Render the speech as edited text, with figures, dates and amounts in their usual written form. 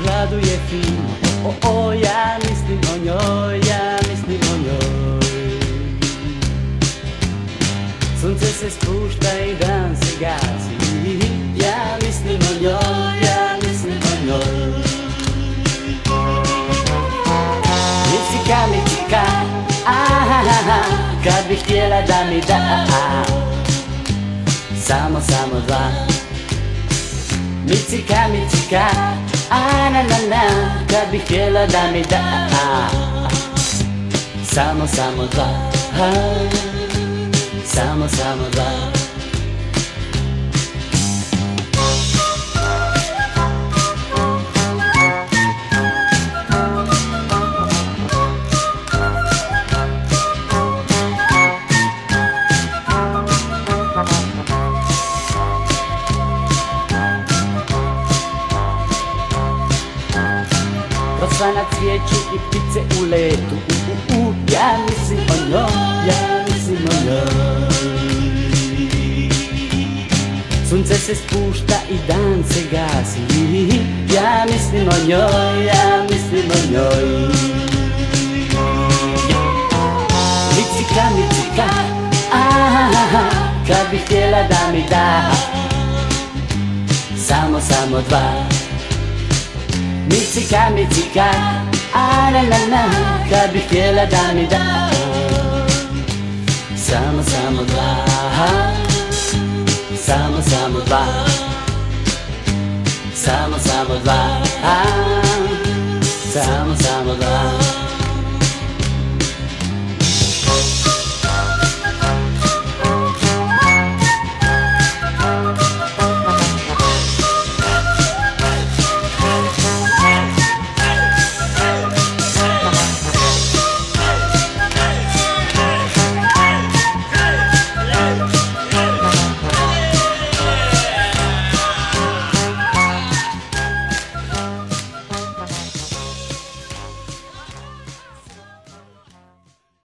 hladu je fino. O, ja mislim o njoj, ja mislim o njoj. Sunce se spušta i dan se gasi. Ja mislim o njoj, ja mislim o njoj. Micika, micika, kad bi htjela da mi da. Samo dva. Micika, micika, na, kad bi htjela da mi da. Samo dva. Samo dva. Rosa na cvijeću i ptice u letu. Ja mislim o njoj, ja mislim o njoj. Sunce se spušta i dan se gasi. Ja mislim o njoj, ja mislim o njoj. Micika, micika, kad bi htjela da mi da. Samo dva. Micika, micika, na, kad bi htjela da mi da. Samo dva. Samo dva. Samo dva.